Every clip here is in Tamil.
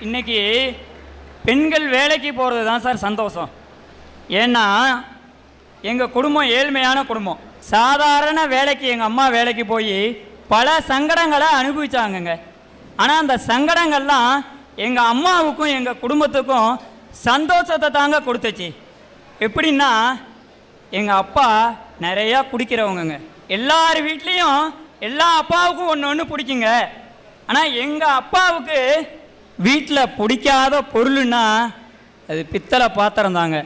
இன்றைக்கி பெண்கள் வேலைக்கு போகிறது தான் சார் சந்தோஷம். ஏன்னா எங்கள் குடும்பம் ஏழ்மையான குடும்பம். சாதாரண வேலைக்கு எங்கள் அம்மா வேலைக்கு போய் பல சங்கடங்களை அனுபவிச்சாங்கங்க. ஆனால் அந்த சங்கடங்கள்லாம் எங்கள் அம்மாவுக்கும் எங்கள் குடும்பத்துக்கும் சந்தோஷத்தை தாங்க கொடுத்துச்சு. எப்படின்னா எங்கள் அப்பா நிறையா குடிக்கிறவங்கங்க. எல்லார் வீட்லேயும் எல்லா அப்பாவுக்கும் ஒன்று ஒன்று பிடிக்குங்க. ஆனால் எங்கள் அப்பாவுக்கு வீட்டில் பிடிக்காத பொருள்னா அது பித்தளை பாத்திரம் தாங்க.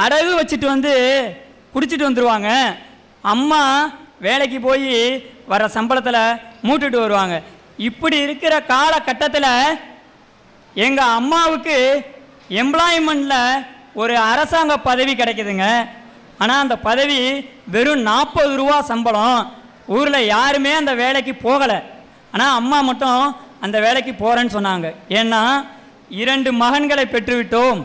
அடகு வச்சுட்டு வந்து குடிச்சிட்டு வந்துடுவாங்க. அம்மா வேலைக்கு போய் வர சம்பளத்தில் மூட்டுட்டு வருவாங்க. இப்படி இருக்கிற காலகட்டத்தில் எங்கள் அம்மாவுக்கு எம்ப்ளாய்மெண்ட்டில் ஒரு அரசாங்க பதவி கிடைக்குதுங்க. ஆனால் அந்த பதவி வெறும் 40 ரூபா சம்பளம். ஊரில் யாருமே அந்த வேலைக்கு போகலை. ஆனால் அம்மா மட்டும் அந்த வேலைக்கு போகிறேன்னு சொன்னாங்க. ஏன்னா 2 மகன்களை பெற்றுவிட்டோம்,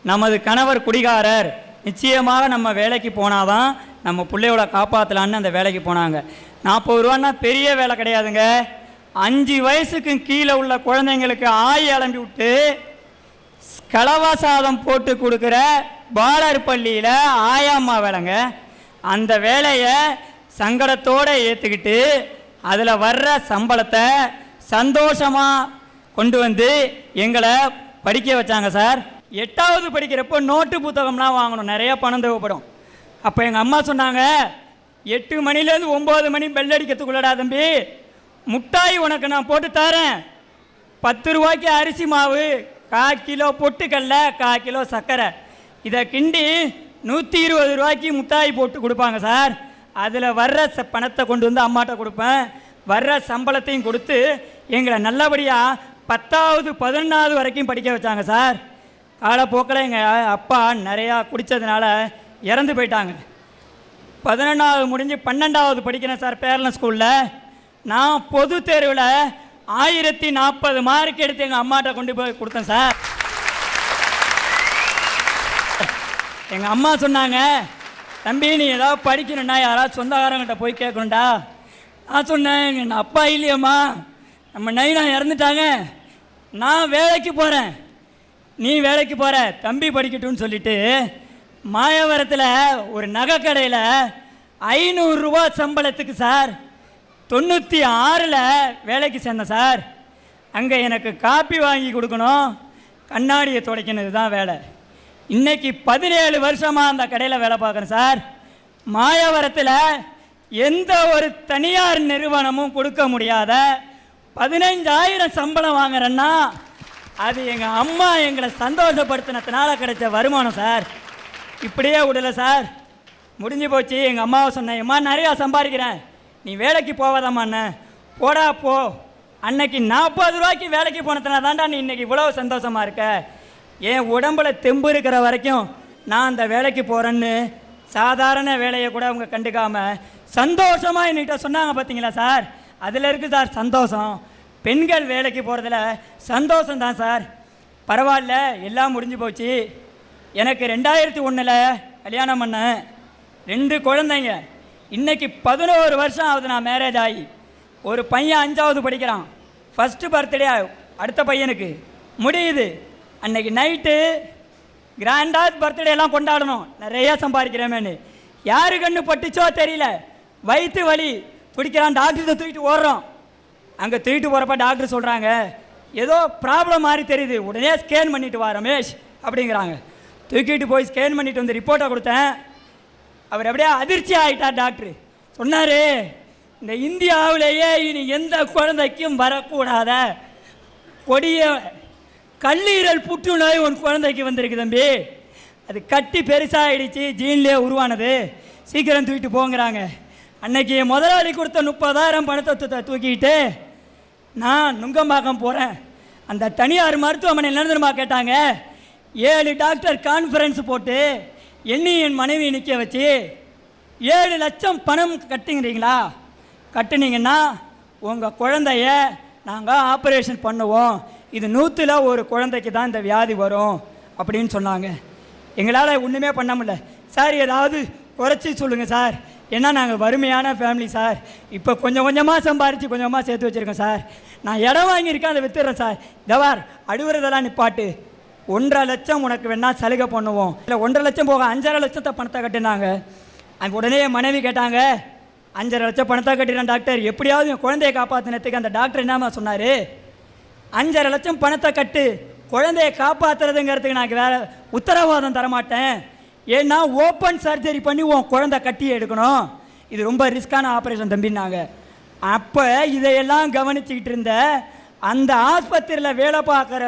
நமது கணவர் குடிகாரர், நிச்சயமாக நம்ம வேலைக்கு போனாதான் நம்ம பிள்ளையோட காப்பாற்றலான்னு அந்த வேலைக்கு போனாங்க. 40 ரூபான்னா பெரிய வேலை கிடையாதுங்க. 5 வயசுக்கு கீழே உள்ள குழந்தைங்களுக்கு ஆய் அலம்பி விட்டு கலவா சாதம் போட்டு கொடுக்குற பாலர் பள்ளியில் ஆயாம்மா வேலைங்க. அந்த வேலையை சங்கடத்தோடு ஏற்றுக்கிட்டு அதில் வர்ற சம்பளத்தை சந்தோஷமாக கொண்டு வந்து எங்களை படிக்க வச்சாங்க சார். 8வது படிக்கிறப்போ நோட்டு புத்தகம்லாம் வாங்கணும், நிறையா பணம் தேவைப்படும். அப்போ எங்கள் அம்மா சொன்னாங்க, 8 மணிலேருந்து 9 மணி பெல் அடிக்கிறதுக்குள்ளடா தம்பி, முட்டாய் உனக்கு நான் போட்டு தரேன். 10 ரூபாய்க்கு அரிசி மாவு, 1/4 கிலோ பொட்டுக்கல்ல, 1/4 கிலோ சர்க்கரை, இதை கிண்டி 120 ரூபாய்க்கு முட்டாய் போட்டு கொடுப்பாங்க சார். அதில் வர்ற பணத்தை கொண்டு வந்து அம்மாட்ட கொடுப்பேன். வர்ற சம்பளத்தையும் கொடுத்து எங்களை நல்லபடியாக 10வது 11வது வரைக்கும் படிக்க வச்சாங்க சார். காலப்போக்கில் எங்கள் அப்பா நிறையா குடித்ததுனால இறந்து போயிட்டாங்க. 11வது முடிஞ்சு 12வது படிக்கிறேன் சார் பேரளம் ஸ்கூலில். நான் பொது தேர்வில் 1040 மார்க் எடுத்து எங்கள் அம்மாட்ட கொண்டு போய் கொடுத்தேன் சார். எங்கள் அம்மா சொன்னாங்க, தம்பி நீ ஏதாவது படிக்கணும்னா யாராவது சொந்தக்காரங்கிட்ட போய் கேட்கணுண்டா. நான் சொன்னேன், எங்கள் அப்பா இல்லையம்மா, நம்ம நைனா இறந்துட்டாங்க, நான் வேலைக்கு போகிறேன், நீ வேலைக்கு போகிற, தம்பி படிக்கட்டும்னு சொல்லிவிட்டு மாயவரத்தில் ஒரு நகை கடையில் 500 ரூபா சம்பளத்துக்கு சார் 96ல் வேலைக்கு சேர்ந்தேன் சார். அங்கே எனக்கு காப்பி வாங்கி கொடுக்கணும், கண்ணாடியை துடைக்கணும் தான் வேலை. இன்றைக்கி 17 வருஷமாக அந்த கடையில் வேலை பார்க்குறேன் சார். மாயவரத்தில் எந்த ஒரு தனியார் நிறுவனமும் கொடுக்க முடியாத 15,000 சம்பளம் வாங்குறேன்னா அது எங்கள் அம்மா எங்களை சந்தோஷப்படுத்தினதுனால கிடைச்ச வருமானம் சார். இப்படியே விடலை சார், முடிஞ்சு போச்சு. எங்கள் அம்மாவை சொன்னேன், அம்மா நிறையா சம்பாதிக்கிறேன், நீ வேலைக்கு போவாதாம்மாண்ணே. போடா போ, அன்னைக்கு 40 ரூபாய்க்கு வேலைக்கு போனதுனால தான்டா நீ இன்றைக்கி இவ்வளோ சந்தோஷமாக இருக்க. என் உடம்புல தெம்பு இருக்கிற வரைக்கும் நான் அந்த வேலைக்கு போகிறேன்னு சாதாரண வேலையை கூட அவங்க கண்டுக்காமல் சந்தோஷமாக என்கிட்ட சொன்னாங்க. பார்த்தீங்களா சார், அதில் இருக்குது சார் சந்தோஷம். பெண்கள் வேலைக்கு போகிறதுல சந்தோஷம்தான் சார். பரவாயில்ல, எல்லாம் முடிஞ்சு போச்சு. எனக்கு 2001 கல்யாணம் பண்ணேன், 2 குழந்தைங்க. இன்றைக்கி 11 வருஷம் ஆகுது நான் மேரேஜ் ஆகி. ஒரு பையன் 5வது படிக்கிறான். ஃபஸ்ட்டு பர்த்டே அடுத்த பையனுக்கு முடியுது. அன்றைக்கி நைட்டு கிராண்டாக பர்த்டேலாம் கொண்டாடணும், நிறையா சம்பாதிக்கிறேமேனு. யாரு கண்ணு பட்டுச்சோ தெரியல, வயிற்று வலி துடிக்கிறான், டாக்டர்கிட்ட தூக்கிட்டு ஓடுறோம். அங்கே தூக்கிட்டு போகிறப்ப டாக்டர் சொல்கிறாங்க, ஏதோ ப்ராப்ளம் மாதிரி தெரியுது, உடனே ஸ்கேன் பண்ணிவிட்டு வா ரமேஷ் அப்படிங்கிறாங்க. தூக்கிட்டு போய் ஸ்கேன் பண்ணிவிட்டு வந்து ரிப்போர்ட்டை கொடுத்தேன். அவர் அப்படியே அதிர்ச்சி ஆகிட்டார். டாக்டர் சொன்னார், இந்த இந்தியாவிலேயே இனி எந்த குழந்தைக்கும் வரக்கூடாத கொடிய கல்லீரல் புற்றுநோய் ஒரு குழந்தைக்கு வந்திருக்கு தம்பி, அது கட்டி பெருசாகிடுச்சு, ஜீன்லேயே உருவானது, சீக்கிரம் தூக்கிட்டு போங்கிறாங்க. அன்னைக்கு முதலாளி கொடுத்த 30,000 பணத்தை தூக்கிட்டு நான் நுங்கம்பாக்கம் போகிறேன். அந்த தனியார் மருத்துவமனை நடந்துருமா கேட்டாங்க. 7 டாக்டர் கான்ஃபரன்ஸ் போட்டு என் மனைவி நிற்க வச்சு 7 லட்சம் பணம் கட்டுங்கிறீங்களா, கட்டுனீங்கன்னா உங்கள் குழந்தைய நாங்கள் ஆப்ரேஷன் பண்ணுவோம், இது 100ல் 1 குழந்தைக்கு தான் இந்த வியாதி வரும் அப்படின்னு சொன்னாங்க. எங்களால் ஒன்றுமே பண்ண முடியல. சார் ஏதாவது குறைச்சி சொல்லுங்கள் சார், ஏன்னா நாங்கள் வறுமையான ஃபேமிலி சார். இப்போ கொஞ்சம் கொஞ்சமாக சம்பாரித்து கொஞ்சமாக சேர்த்து வச்சுருக்கோம் சார். நான் இடம் வாங்கியிருக்கேன், அதை விற்றுறேன் சார். தவார் அழுவுறதெல்லாம் நிப்பாட்டு. 1.5 லட்சம் உனக்கு வேணா சலுகை பண்ணுவோம். இல்லை 1.5 லட்சம் போக 5.5 லட்சத்தை பணத்தை கட்டினாங்க. உடனே என் மனைவி கேட்டாங்க, 5.5 லட்சம் பணத்தை கட்டிடுறேன் டாக்டர், எப்படியாவது என் குழந்தையை காப்பாற்றினத்துக்கு. அந்த டாக்டர் என்னமா சொன்னார், 5.5 லட்சம் பணத்தை கட்டு, குழந்தையை காப்பாற்றுறதுங்கிறதுக்கு நான் வேறு உத்தரவாதம் தரமாட்டேன். ஏன்னா ஓப்பன் சர்ஜரி பண்ணி உன் குழந்தை கட்டி எடுக்கணும், இது ரொம்ப ரிஸ்கான ஆப்ரேஷன் தம்பின்னாங்க. அப்போ இதையெல்லாம் கவனிச்சுக்கிட்டு இருந்த அந்த ஆஸ்பத்திரியில் வேலை பார்க்குற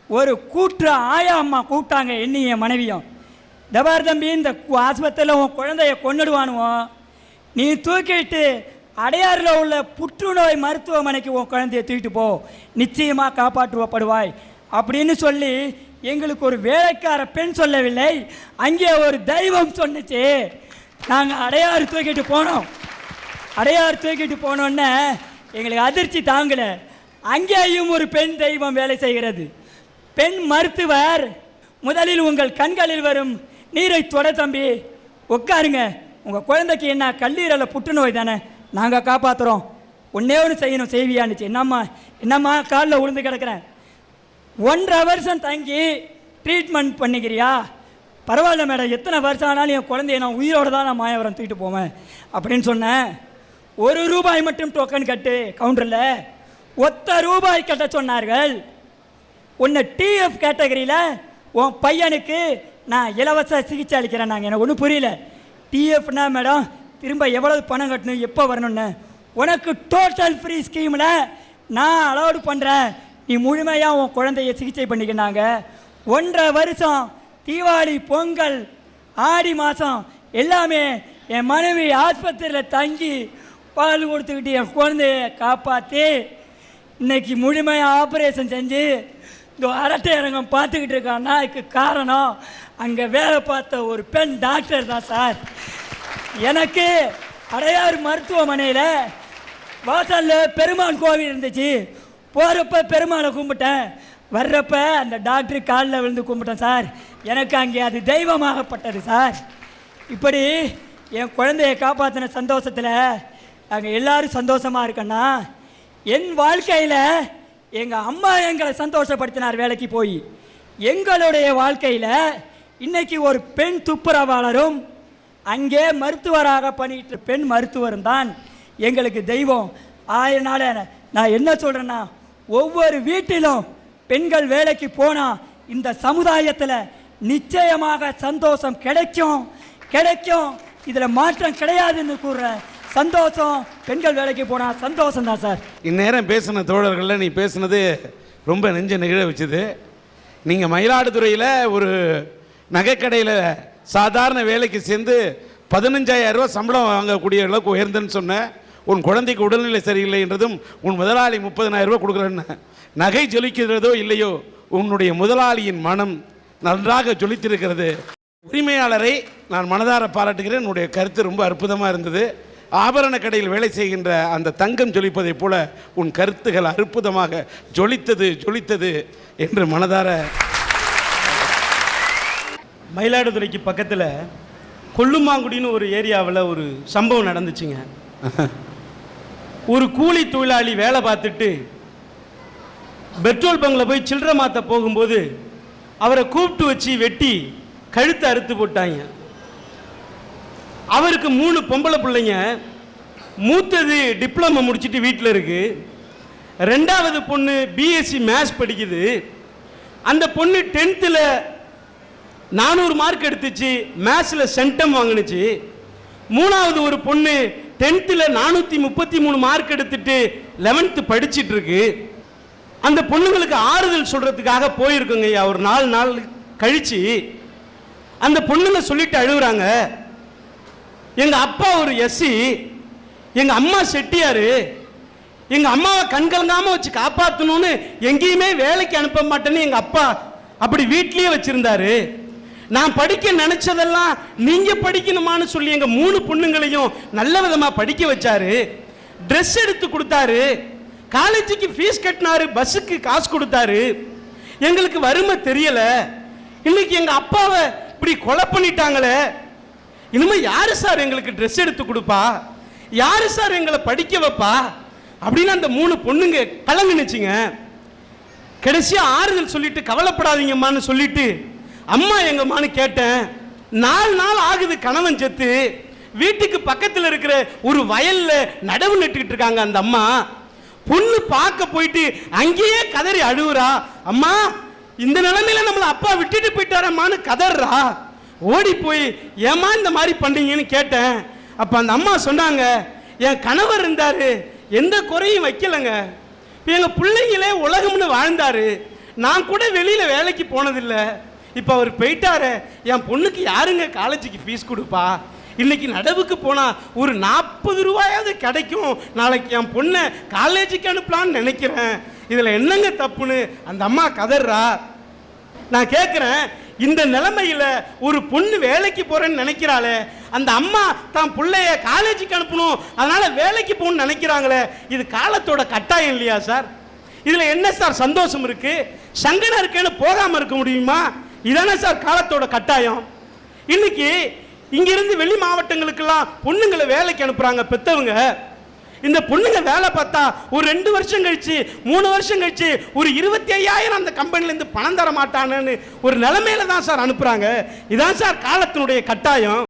ஒரு கூற்று ஆயா அம்மா கூப்பிட்டாங்க என்னையும் என் மனைவியும். தபார் தம்பி, இந்த ஆஸ்பத்திரியில் உன் குழந்தைய கொன்னுடுவானுவோம், நீ தூக்கிட்டு அடையாறில் உள்ள புற்றுநோய் மருத்துவமனைக்கு உன் குழந்தைய தூக்கிட்டு போ, நிச்சயமாக காப்பாற்றுவப்படுவாய் அப்படின்னு சொல்லி எங்களுக்கு ஒரு வேலைக்கார பெண் சொல்லவில்லை, அங்கே ஒரு தெய்வம் சொன்னிச்சு. நாங்கள் அடையாறு தூக்கிட்டு போனோம். அடையாறு தூக்கிட்டு போனோன்னே எங்களுக்கு அதிர்ச்சி தாங்கலை. அங்கேயும் ஒரு பெண் தெய்வம் வேலை செய்கிறது. பெண் மருத்துவர், முதலில் உங்கள் கண்களில் வரும் நீரை தொட தம்பி, உட்காருங்க, உங்கள் குழந்தைக்கு என்ன கல்லீரலில் புற்றுநோய் தானே, நாங்கள் காப்பாற்றுறோம், ஒன்றே ஒன்று செய்யணும், செய்வியான்னுச்சு. என்னம்மா காலில் உளுந்து கிடக்கிறேன், 1.5 வருஷம் தங்கி ட்ரீட்மெண்ட் பண்ணிக்கிறியா, பரவாயில்ல மேடம், எத்தனை வருஷம் ஆனாலும் என் குழந்தைய நான் உயிரோடு தான் நான் மாயவரம் தூக்கிட்டு போவேன் அப்படின்னு சொன்னேன். 1 ரூபாய் மட்டும் டோக்கன் கட்டு கவுண்டரில், ₹1 கட்ட சொன்னார்கள். உன்னை டிஎஃப் கேட்டகரியில் உன் பையனுக்கு நான் இலவச சிகிச்சை அளிக்கிறேன். நாங்கள் எனக்கு ஒன்றும் புரியல, டிஎஃப்னா மேடம் திரும்ப எவ்வளவு பணம் கட்டணும், எப்போ வரணும்னு. உனக்கு டோட்டல் ஃப்ரீ ஸ்கீமில் நான் அலோடு பண்ணுறேன், நீ முழுமையாக உன் குழந்தைய சிகிச்சை பண்ணிக்கினாங்க. 1.5 வருஷம் தீபாவளி, பொங்கல், ஆடி மாதம் எல்லாமே என் மனைவி ஆஸ்பத்திரியில் தங்கி பால் கொடுத்துக்கிட்டு என் குழந்தைய காப்பாற்றி இன்னைக்கு முழுமையாக ஆப்ரேஷன் செஞ்சு இந்த அரட்டை அரங்கம் பார்த்துக்கிட்டு இருக்கான்னா இதுக்கு காரணம் அங்கே வேலை பார்த்த ஒரு பெண் டாக்டர் தான் சார். எனக்கு அடையாறு மருத்துவமனையில் வாசலில் பெருமாள் கோவில் இருந்துச்சு, போகிறப்ப பெருமாளை கும்பிட்டேன், வர்றப்ப அந்த டாக்டர் காலில் விழுந்து கும்பிட்டேன் சார். எனக்கு அங்கே அது தெய்வமாகப்பட்டது சார். இப்படி என் குழந்தையை காப்பாற்றின சந்தோஷத்தில் நாங்கள் எல்லோரும் சந்தோஷமாக இருக்கேன்னா, என் வாழ்க்கையில் எங்கள் அம்மா எங்களை சந்தோஷப்படுத்தினார் வேலைக்கு போய். எங்களுடைய வாழ்க்கையில் இன்றைக்கி ஒரு பெண் துப்புரவாளரும் அங்கே மருத்துவராக பண்ணிட்டு பெண் மருத்துவரும் தான் எங்களுக்கு தெய்வம். அதனால் நான் என்ன சொல்கிறேன்னா, ஒவ்வொரு வீட்டிலும் பெண்கள் வேலைக்கு போனால் இந்த சமுதாயத்தில் நிச்சயமாக சந்தோஷம் கிடைக்கும் கிடைக்கும், இதில் மாற்றம் கிடையாதுன்னு கூறுறேன். சந்தோஷம், பெண்கள் வேலைக்கு போனால் சந்தோஷம் தான் சார். இந்நேரம் பேசின தோழர்களில் நீ பேசுனது ரொம்ப நெஞ்ச நிகழ வச்சுது. நீங்கள் மயிலாடுதுறையில் ஒரு நகைக்கடையில் சாதாரண வேலைக்கு சேர்ந்து 15,000 ரூபா சம்பளம் வாங்கக்கூடிய அளவுக்கு உயர்ந்துன்னு சொன்ன, உன் குழந்தைக்கு உடல்நிலை சரியில்லை என்றதும் உன் முதலாளி 30,000 ரூபா கொடுக்குறேன்னு. நகை ஜொலிக்கிறதோ இல்லையோ, உன்னுடைய முதலாளியின் மனம் நன்றாக ஜொலித்திருக்கிறது. உரிமையாளரை நான் மனதார பாராட்டுகிறேன். உன்னுடைய கருத்து ரொம்ப அற்புதமாக இருந்தது. ஆபரண கடையில் வேலை செய்கின்ற அந்த தங்கம் ஜொலிப்பதைப் போல உன் கருத்துகள் அற்புதமாக ஜொலித்தது என்று மனதார. மயிலாடுதுறைக்கு பக்கத்தில் கொல்லுமாங்குடின்னு ஒரு ஏரியாவில் ஒரு சம்பவம் நடந்துச்சுங்க. ஒரு கூலி தொழிலாளி வேலை பார்த்துட்டு பெட்ரோல் பங்கில் போய் சில்லறை மாற்ற போகும்போது அவரை கூப்பிட்டு வச்சு வெட்டி கழுத்தை அறுத்து போட்டாங்க. அவருக்கு 3 பொம்பளை பிள்ளைங்க. மூத்தது டிப்ளமோ முடிச்சுட்டு வீட்டில் இருக்கு. 2வது பொண்ணு பிஎஸ்சி மேத்ஸ் படிக்குது. அந்த பொண்ணு 10th 400 மார்க் எடுத்துச்சு, மேத்ஸில் சென்டம் வாங்கினுச்சு. 3வது ஒரு பொண்ணு 10th 433 மார்க் எடுத்துட்டு 11th படிச்சுட்டு இருக்கு. அந்த பொண்ணுங்களுக்கு ஆறுதல் சொல்றதுக்காக போயிருக்குங்க. ஒரு 4 நாள் கழிச்சு அந்த பொண்ணுங்க சொல்லிட்டு அழுகுறாங்க, எங்க அப்பா ஒரு எஸ்சி, எங்க அம்மா செட்டியாரு, எங்க அம்மாவை கண்கலங்காம வச்சு காப்பாற்றணும்னு எங்கேயுமே வேலைக்கு அனுப்ப மாட்டேன்னு எங்க அப்பா அப்படி வீட்லயே வச்சிருந்தாரு. நான் படிக்க நினைச்சதெல்லாம் நீங்க படிக்கணுமான்னு சொல்லி எங்க 3 பொண்ணுங்களையும் நல்ல விதமா படிக்க வச்சாரு. ட்ரெஸ் எடுத்து கொடுத்தாரு, காலேஜுக்கு ஃபீஸ் கட்டினாரு, பஸ்ஸுக்கு காசு கொடுத்தாரு. எங்களுக்கு வறுமை தெரியல. இன்னைக்கு எங்க அப்பாவை இப்படி கொலை பண்ணிட்டாங்களே, இனிமே யாரு சார் எங்களுக்கு ட்ரெஸ் எடுத்து கொடுப்பா, யாரு சார் எங்களை படிக்க வைப்பா அப்படின்னு அந்த 3 பொண்ணுங்க கலங்குனுச்சுங்க. கடைசியா ஆறுதல் சொல்லிட்டு கவலைப்படாதீங்கம்மான்னு சொல்லிட்டு அம்மா எங்கம்மான்னு கேட்டேன். 4 நாள் ஆகுது கணவன் செத்து. வீட்டுக்கு பக்கத்தில் இருக்கிற ஒரு வயல்ல நடவு நட்டுக்கிட்டு இருக்காங்க அந்த அம்மா. பொண்ணு பார்க்க போயிட்டு அங்கேயே கதறி அழுவுறா. அம்மா, இந்த நிலைமையில நம்மள அப்பா விட்டுட்டு போயிட்டாரம்மான்னு கதறா. ஓடி போய் ஏமா இந்த மாதிரி பண்றீங்கன்னு கேட்டேன். அப்ப அந்த அம்மா சொன்னாங்க, என் கணவர் இருந்தாரு, எந்த குறையும் வைக்கலங்க. எங்க பிள்ளைங்களே உலகம்னு வாழ்ந்தாரு, நான் கூட வெளியில வேலைக்கு போனதில்லை. இப்ப அவர் போயிட்டாரு, என் பொண்ணுக்கு யாருங்க காலேஜுக்கு ஃபீஸ் கொடுப்பா? இன்னைக்கு நடவுக்கு போனா ஒரு 40 ரூபாயாவது கிடைக்கும். நாளைக்கு என் பொண்ணை காலேஜுக்கு அனுப்பலான்னு நினைக்கிறேன். இதுல என்னங்க தப்புன்னு அந்த அம்மா கதறா. நான் கேட்கிறேன், இந்த நிலைமையில ஒரு பொண்ணு வேலைக்கு போறேன்னு நினைக்கிறாளே, அந்த அம்மா தான் பிள்ளைய காலேஜுக்கு அனுப்பணும், அதனால வேலைக்கு போகணும்னு நினைக்கிறாங்களே, இது காலத்தோட கட்டாயம் இல்லையா சார்? இதுல என்ன சார் சந்தோஷம் இருக்கு? சங்கடம் இருக்கேன்னு போகாம இருக்க முடியுமா? இதானே சார் காலத்தோட கட்டாயம். இன்னைக்கு இங்கிருந்து வெளி மாவட்டங்களுக்கெல்லாம் பொண்ணுங்களை வேலைக்கு அனுப்புறாங்க பெத்தவங்க. இந்த பொண்ணுங்க வேலை பார்த்தா ஒரு 2 வருஷம் கழிச்சு 3 வருஷம் கழிச்சு ஒரு 25,000 அந்த கம்பெனில இருந்து பணம் தர மாட்டானு ஒரு நிலைமையில தான் சார் அனுப்புறாங்க. இதான் சார் காலத்தினுடைய கட்டாயம்.